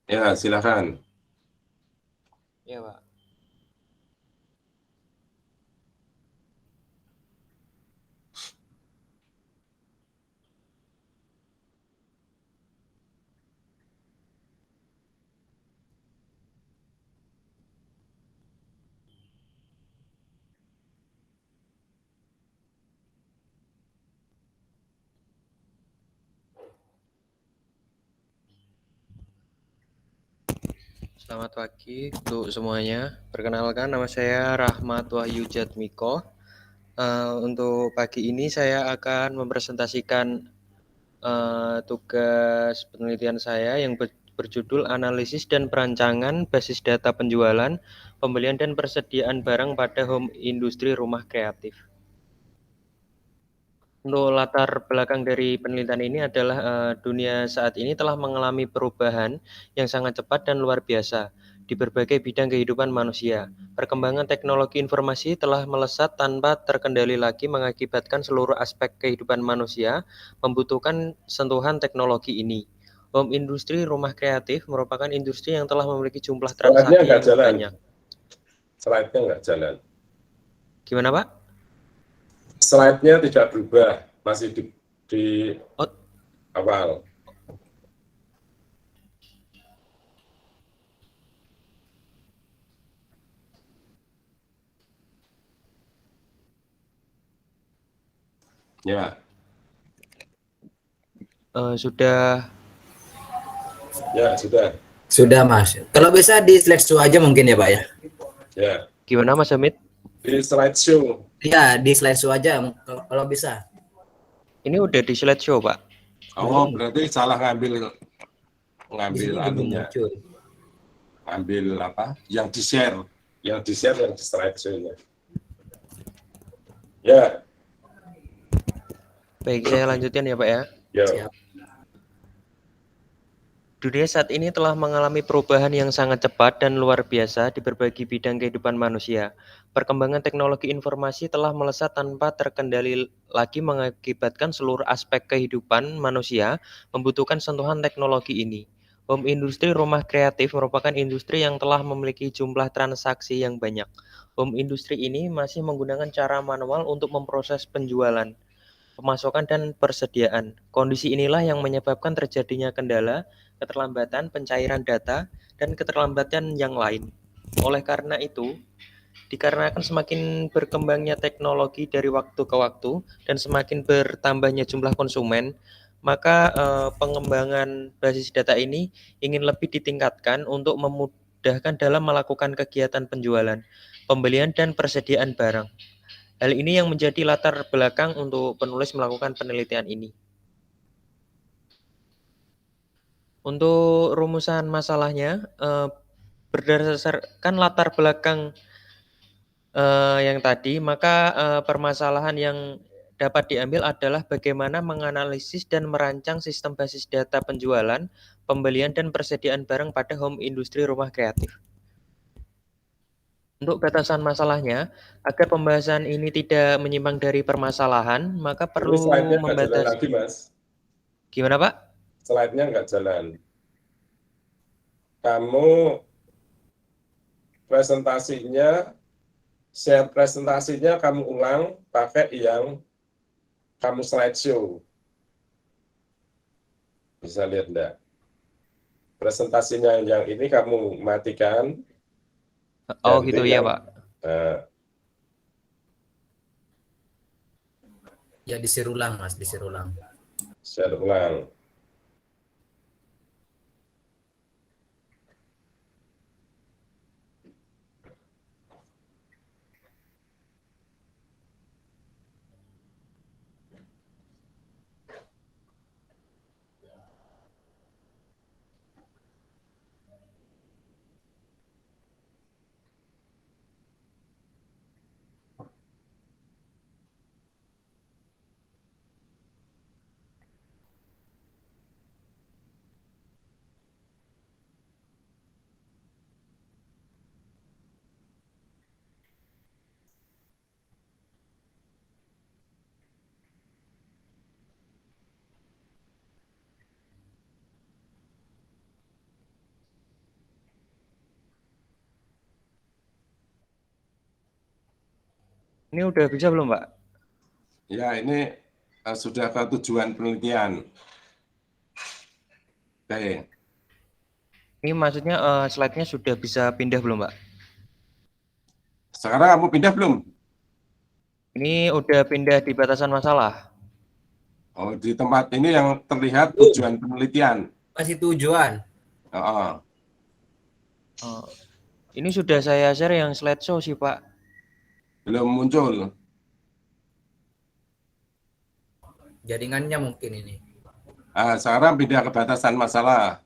Ya, silakan. Ya, Pak. Selamat pagi untuk semuanya. Perkenalkan, nama saya Rahmat Wahyu Jatmiko. Untuk pagi ini saya akan mempresentasikan tugas penelitian saya yang berjudul Analisis dan Perancangan Basis Data Penjualan, Pembelian dan Persediaan Barang pada Home Industri Rumah Kreatif. Untuk latar belakang dari penelitian ini adalah dunia saat ini telah mengalami perubahan yang sangat cepat dan luar biasa di berbagai bidang kehidupan manusia. Perkembangan teknologi informasi telah melesat tanpa terkendali lagi mengakibatkan seluruh aspek kehidupan manusia membutuhkan sentuhan teknologi ini. Home industri rumah kreatif merupakan industri yang telah memiliki jumlah Slide-nya transaksi nggak yang jalan. banyak. Slide-nya nggak jalan. Gimana, Pak? Slide-nya tidak berubah. Masih di Oh, awal. Ya, sudah. ya sudah. Sudah, Mas. Kalau bisa di slideshow aja mungkin ya, Pak ya. Ya, Gimana, Mas Hamid? di slideshow. Ya, di slideshow aja kalau bisa. Ini udah di slideshow, Pak. Oh, Belum. berarti salah ngambil Di ngambil sini belum anunya. muncul. Ambil apa? Yang di-share. Yang di-share yang di slideshow-nya. Ya, Baik, saya lanjutkan ya, Pak ya. ya. Siap. Dunia saat ini telah mengalami perubahan yang sangat cepat dan luar biasa di berbagai bidang kehidupan manusia. Perkembangan teknologi informasi telah melesat tanpa terkendali lagi mengakibatkan seluruh aspek kehidupan manusia membutuhkan sentuhan teknologi ini. Home industri rumah kreatif merupakan industri yang telah memiliki jumlah transaksi yang banyak. Home industri ini masih menggunakan cara manual untuk memproses penjualan, pemasokan dan persediaan. Kondisi inilah yang menyebabkan terjadinya kendala, keterlambatan pencairan data, dan keterlambatan yang lain. Oleh karena itu, dikarenakan semakin berkembangnya teknologi dari waktu ke waktu dan semakin bertambahnya jumlah konsumen, maka pengembangan basis data ini ingin lebih ditingkatkan untuk memudahkan dalam melakukan kegiatan penjualan, pembelian, dan persediaan barang. Hal ini yang menjadi latar belakang untuk penulis melakukan penelitian ini. Untuk rumusan masalahnya, berdasarkan latar belakang yang tadi, maka permasalahan yang dapat diambil adalah bagaimana menganalisis dan merancang sistem basis data penjualan, pembelian, dan persediaan barang pada home industri rumah kreatif. Untuk batasan masalahnya, agar pembahasan ini tidak menyimpang dari permasalahan, maka Ini perlu slide-nya nggak jalan membatasi. lagi, Mas. Gimana, Pak? Slide-nya nggak jalan. Kamu presentasinya, share presentasinya kamu ulang pakai yang kamu slideshow. Bisa lihat enggak? Presentasinya yang ini kamu matikan, Oh ganti gitu ya, yang Pak. Ya disuruh ulang, Mas, disuruh ulang. share ulang. Ini udah bisa belum, Pak? Ya, ini sudah ke tujuan penelitian. Oke. Ini maksudnya slide-nya sudah bisa pindah belum, Pak? Sekarang kamu pindah belum? Ini udah pindah di batasan masalah. Oh, di tempat ini yang terlihat tujuan penelitian. Masih tujuan. Oh, Oh, ini sudah saya share yang slideshow sih, Pak. belum muncul. Jaringannya mungkin ini. Sekarang pindah ke batasan masalah.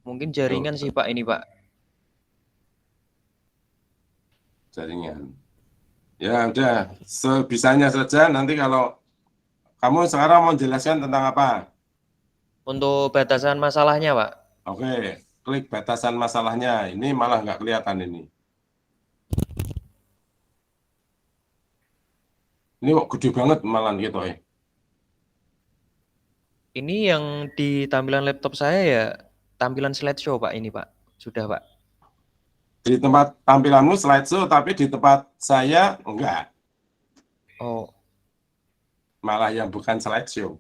Mungkin jaringan sih, Pak, ini, Pak. Jaringan. Ya, udah. Sebisanya saja. Nanti kalau kamu sekarang mau jelaskan tentang apa? Untuk batasan masalahnya, Pak. Oke, klik batasan masalahnya. Ini malah nggak kelihatan ini. Ini kok gede banget malah gitu ya. Ini yang di tampilan laptop saya ya tampilan slideshow, Pak, ini, Pak. Sudah, Pak. Di tempat tampilanmu slideshow, tapi di tempat saya enggak. Oh, Malah yang bukan slideshow.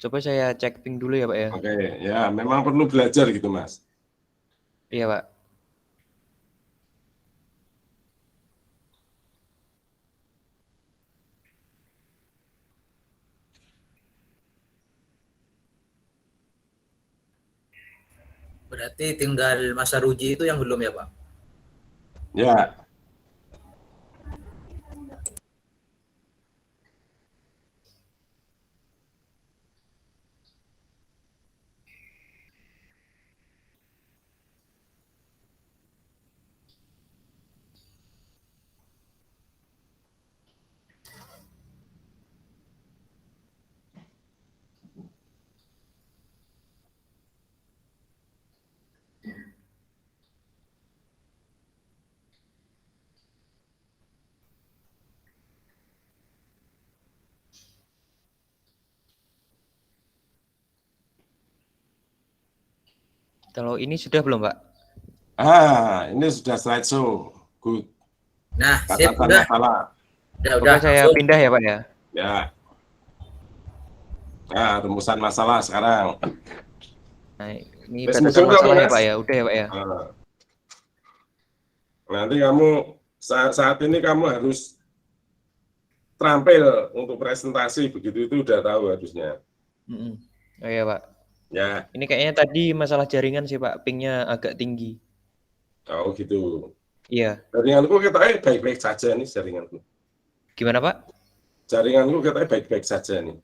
coba saya cek ping dulu ya, Pak, ya. Oke, ya memang perlu belajar gitu, Mas. Iya, Pak. Berarti tinggal masa uji itu yang belum ya, Pak? Ya, Kalau ini sudah belum, Pak? ini sudah slideshow. Good. Nah, sip, Batasan udah. masalah. Coba saya langsung. pindah ya, Pak, ya. Ya. Nah, rumusan masalah sekarang. Nah, ini Wes, batasan muncul masalah dong, ya, Mas. Pak, ya. Udah ya, Pak, ya. Nanti kamu saat ini kamu harus terampil untuk presentasi, begitu itu udah tahu harusnya. Oh iya, Pak. Ya, Ini kayaknya tadi masalah jaringan sih, Pak. Pingnya agak tinggi. oh gitu. Iya. Jaringanku katanya baik-baik saja nih jaringanku. Gimana, Pak? Jaringanku katanya baik-baik saja nih.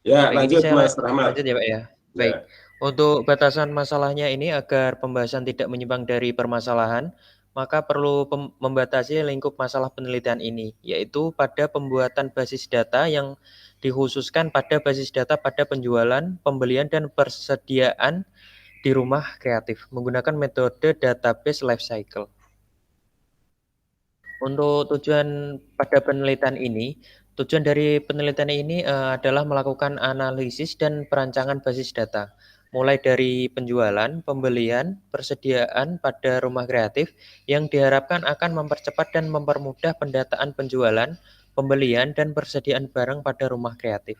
Ya, Baik, ini lanjut saya Mas Rahmat. lanjut ya, Pak, ya. Baik. Ya. Untuk batasan masalahnya ini agar pembahasan tidak menyimpang dari permasalahan, maka perlu membatasi lingkup masalah penelitian ini, yaitu pada pembuatan basis data yang dikhususkan pada basis data pada penjualan, pembelian, dan persediaan di rumah kreatif menggunakan metode database life cycle. Untuk tujuan pada penelitian ini, tujuan dari penelitian ini adalah melakukan analisis dan perancangan basis data, mulai dari penjualan, pembelian, persediaan pada rumah kreatif yang diharapkan akan mempercepat dan mempermudah pendataan penjualan, pembelian, dan persediaan barang pada rumah kreatif.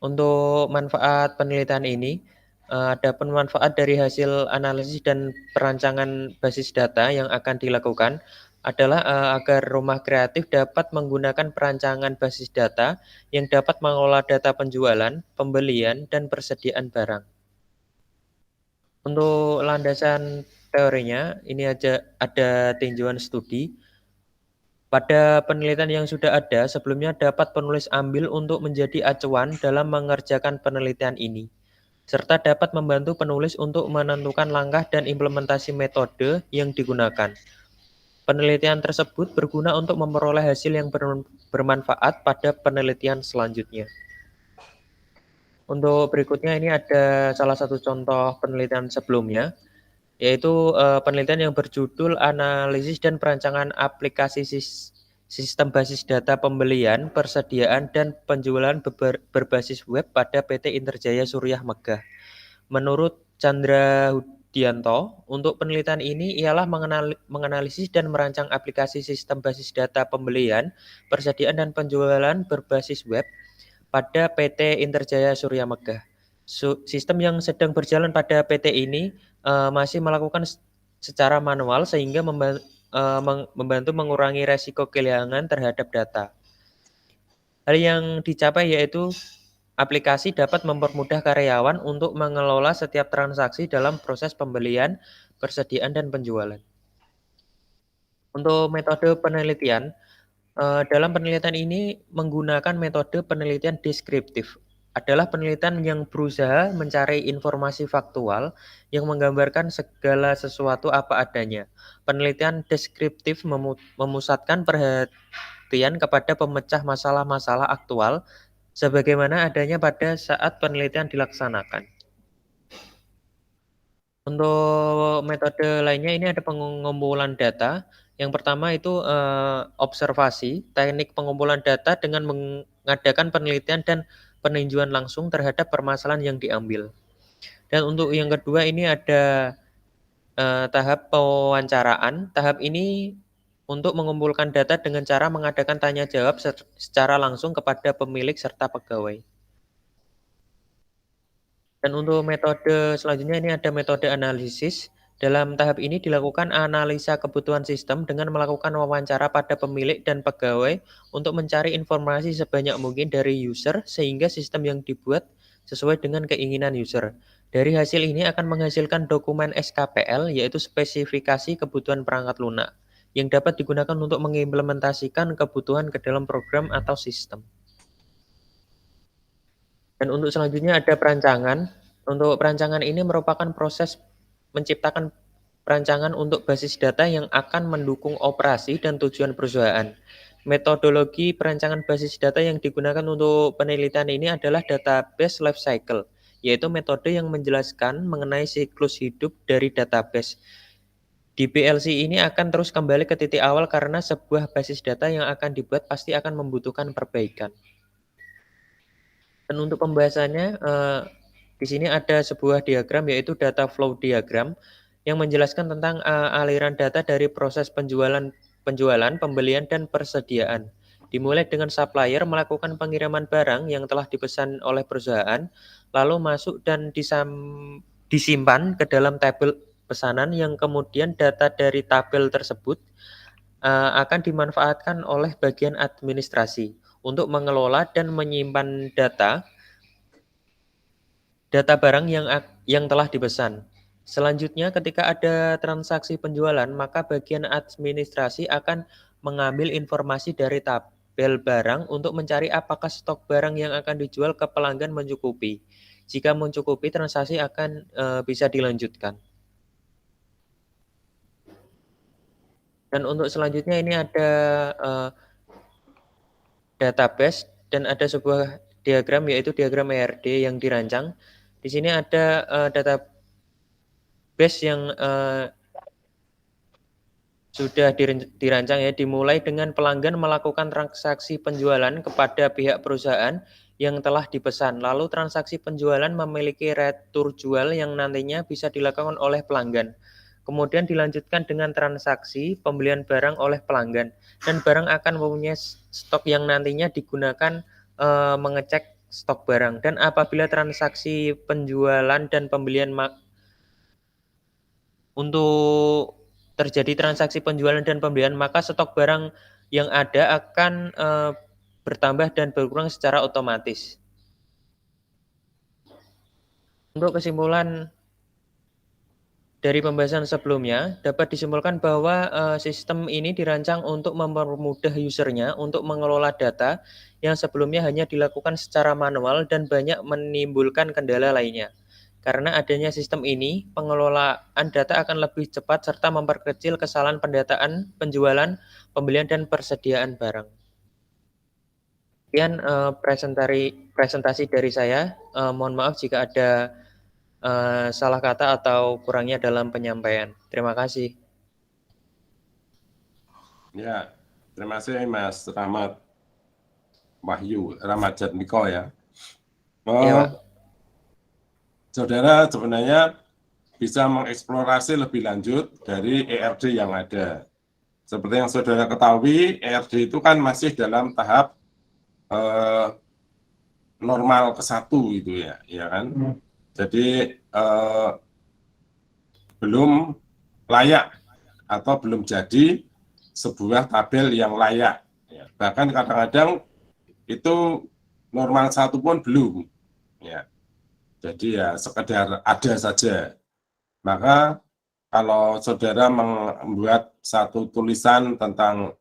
Untuk manfaat penelitian ini, adapun manfaat dari hasil analisis dan perancangan basis data yang akan dilakukan adalah agar rumah kreatif dapat menggunakan perancangan basis data yang dapat mengelola data penjualan, pembelian, dan persediaan barang. Untuk landasan teorinya, ini ada tinjauan studi. Pada penelitian yang sudah ada, sebelumnya dapat penulis ambil untuk menjadi acuan dalam mengerjakan penelitian ini, serta dapat membantu penulis untuk menentukan langkah dan implementasi metode yang digunakan. Penelitian tersebut berguna untuk memperoleh hasil yang bermanfaat pada penelitian selanjutnya. Untuk berikutnya ini ada salah satu contoh penelitian sebelumnya, yaitu penelitian yang berjudul Analisis dan Perancangan Aplikasi Sistem Basis Data Pembelian, Persediaan, dan Penjualan Berbasis Web pada PT Interjaya Suriah Megah. Menurut Chandra Hudianto, untuk penelitian ini ialah menganalisis dan merancang aplikasi sistem basis data pembelian, persediaan dan penjualan berbasis web pada PT Interjaya Surya Megah. Sistem yang sedang berjalan pada PT ini masih melakukan secara manual sehingga membantu mengurangi resiko kehilangan terhadap data. Hal yang dicapai yaitu aplikasi dapat mempermudah karyawan untuk mengelola setiap transaksi dalam proses pembelian, persediaan, dan penjualan. Untuk metode penelitian, dalam penelitian ini menggunakan metode penelitian deskriptif. Adalah penelitian yang berusaha mencari informasi faktual yang menggambarkan segala sesuatu apa adanya. Penelitian deskriptif memusatkan perhatian kepada pemecah masalah-masalah aktual sebagaimana adanya pada saat penelitian dilaksanakan. Untuk metode lainnya ini ada pengumpulan data. Yang pertama itu observasi, teknik pengumpulan data dengan mengadakan penelitian dan peninjauan langsung terhadap permasalahan yang diambil. Dan untuk yang kedua ini ada tahap pewawancaraan. Tahap ini untuk mengumpulkan data dengan cara mengadakan tanya jawab secara langsung kepada pemilik serta pegawai. Dan untuk metode selanjutnya ini ada metode analisis. Dalam tahap ini dilakukan analisa kebutuhan sistem dengan melakukan wawancara pada pemilik dan pegawai untuk mencari informasi sebanyak mungkin dari user sehingga sistem yang dibuat sesuai dengan keinginan user. Dari hasil ini akan menghasilkan dokumen SKPL yaitu spesifikasi kebutuhan perangkat lunak yang dapat digunakan untuk mengimplementasikan kebutuhan ke dalam program atau sistem. Dan untuk selanjutnya ada perancangan. Untuk perancangan ini merupakan proses menciptakan perancangan untuk basis data yang akan mendukung operasi dan tujuan perusahaan. Metodologi perancangan basis data yang digunakan untuk penelitian ini adalah database life cycle, yaitu metode yang menjelaskan mengenai siklus hidup dari database. Di PLC ini akan terus kembali ke titik awal karena sebuah basis data yang akan dibuat pasti akan membutuhkan perbaikan. Dan untuk pembahasannya, di sini ada sebuah diagram yaitu data flow diagram yang menjelaskan tentang aliran data dari proses penjualan, pembelian, dan persediaan. Dimulai dengan supplier melakukan pengiriman barang yang telah dipesan oleh perusahaan, lalu masuk dan disimpan ke dalam tabel pesanan yang kemudian data dari tabel tersebut akan dimanfaatkan oleh bagian administrasi untuk mengelola dan menyimpan data barang yang telah dipesan. Selanjutnya, ketika ada transaksi penjualan, maka bagian administrasi akan mengambil informasi dari tabel barang untuk mencari apakah stok barang yang akan dijual ke pelanggan mencukupi. Jika mencukupi, transaksi akan bisa dilanjutkan. Dan untuk selanjutnya ini ada database dan ada sebuah diagram yaitu diagram ERD yang dirancang. Di sini ada database yang sudah dirancang ya, dimulai dengan pelanggan melakukan transaksi penjualan kepada pihak perusahaan yang telah dipesan. Lalu transaksi penjualan memiliki retur jual yang nantinya bisa dilakukan oleh pelanggan. Kemudian dilanjutkan dengan transaksi pembelian barang oleh pelanggan dan barang akan mempunyai stok yang nantinya digunakan mengecek stok barang. Dan apabila transaksi penjualan dan pembelian untuk terjadi transaksi penjualan dan pembelian, maka stok barang yang ada akan bertambah dan berkurang secara otomatis. Untuk kesimpulan dari pembahasan sebelumnya, dapat disimpulkan bahwa sistem ini dirancang untuk mempermudah usernya untuk mengelola data yang sebelumnya hanya dilakukan secara manual dan banyak menimbulkan kendala lainnya. Karena adanya sistem ini, pengelolaan data akan lebih cepat serta memperkecil kesalahan pendataan, penjualan, pembelian, dan persediaan barang. Sekian presentasi dari saya. Mohon maaf jika ada salah kata atau kurangnya dalam penyampaian. Terima kasih. Ya, terima kasih Mas Rahmat Wahyu, Rahmat Jatmiko ya. Iya, Pak. saudara sebenarnya bisa mengeksplorasi lebih lanjut dari ERD yang ada. Seperti yang saudara ketahui, ERD itu kan masih dalam tahap normal ke-1 gitu ya, ya kan? Jadi belum layak atau belum jadi sebuah tabel yang layak. Ya. Bahkan kadang-kadang itu normal 1 pun belum. Ya. Jadi ya sekedar ada saja. Maka kalau saudara membuat satu tulisan tentang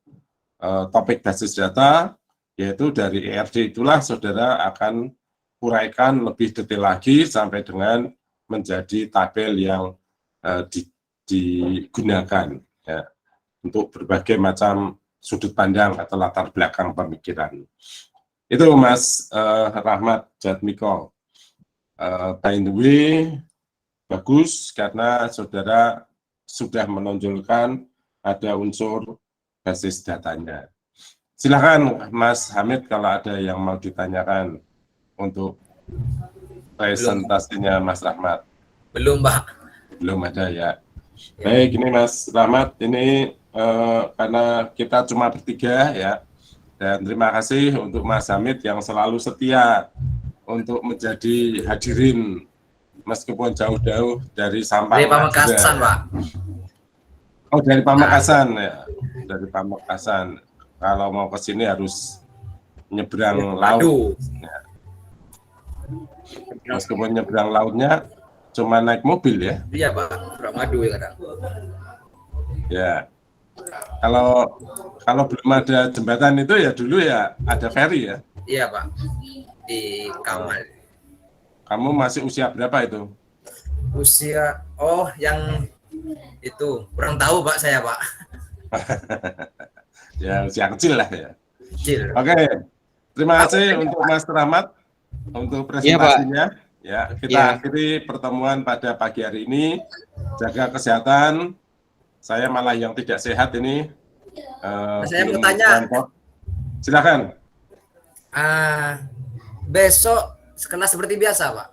topik basis data, yaitu dari ERD itulah saudara akan uraikan lebih detail lagi sampai dengan menjadi tabel yang digunakan ya, untuk berbagai macam sudut pandang atau latar belakang pemikiran. Itu Mas Rahmat Jatmiko. By the way, bagus karena saudara sudah menonjolkan ada unsur basis datanya. Silakan Mas Hamid kalau ada yang mau ditanyakan untuk presentasinya Mas Rahmat. Belum, Pak. Belum ada ya. Baik, ini Mas Rahmat, ini karena kita cuma bertiga ya, dan terima kasih untuk Mas Hamid yang selalu setia untuk menjadi hadirin meskipun jauh-jauh dari Sampang. Dari Pamekasan, Pak. Oh, dari Pamekasan ya. Dari Pamekasan. Kalau mau ke sini harus nyebrang laut. Ya. Meskipun nyebrang lautnya cuma naik mobil ya. Iya, Pak. Madu ya kadang. Ya. Kalau belum ada jembatan itu ya dulu ya ada ferry ya. Iya, Pak. Di Kamal. Kamu masih usia berapa itu? Usia yang itu kurang tahu Pak saya, Pak. Ya usia kecil lah ya. Kecil. Oke. Terima kasih untuk Mas Rahmat untuk presentasinya. Ya, kita akhiri pertemuan pada pagi hari ini. Jaga kesehatan. Saya malah yang tidak sehat ini. Saya mau tanya. Silakan. Besok kelas seperti biasa, Pak.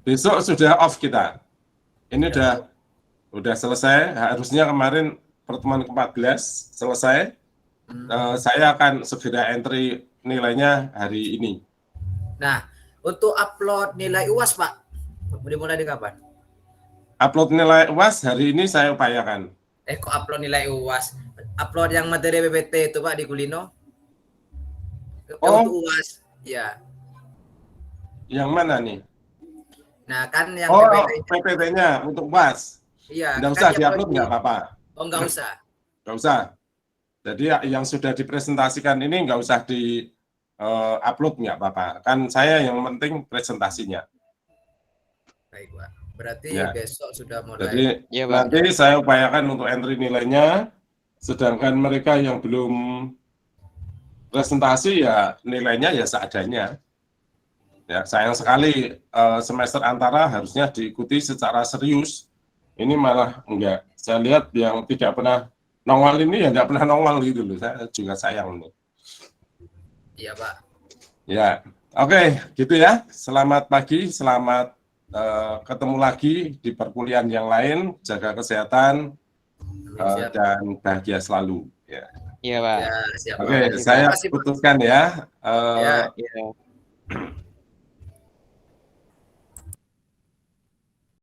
Besok sudah off kita. Ini udah selesai. Harusnya kemarin pertemuan ke-14 selesai. Saya akan segera entry nilainya hari ini. Nah, untuk upload nilai UAS, Pak, dimulai di kapan? Upload nilai UAS hari ini saya upayakan. Kok upload nilai UAS? Upload yang materi PPT itu, Pak, di Kulino. Untuk UAS, ya. Yang mana nih? Nah, kan yang PPT-nya untuk UAS. Iya. Nggak usah diupload, nggak apa-apa. Oh, nggak usah. Nggak usah. Jadi yang sudah dipresentasikan ini nggak usah di upload, nggak apa-apa. Kan saya yang penting presentasinya. Baik, Pak. Berarti ya. Besok sudah mulai. Jadi nanti saya upayakan untuk entry nilainya. Sedangkan mereka yang belum presentasi ya nilainya ya seadanya. Ya, sayang sekali semester antara harusnya diikuti secara serius. Ini malah enggak. Saya lihat yang tidak pernah nongol ini ya enggak pernah nongol gitu loh. Saya juga sayang nih. Iya, Pak. Ya, oke, gitu ya. Selamat pagi, selamat ketemu lagi di perkuliahan yang lain. Jaga kesehatan dan bahagia selalu. Ya. Iya, Pak. Ya, siap, oke, saya putuskan ya. Ya.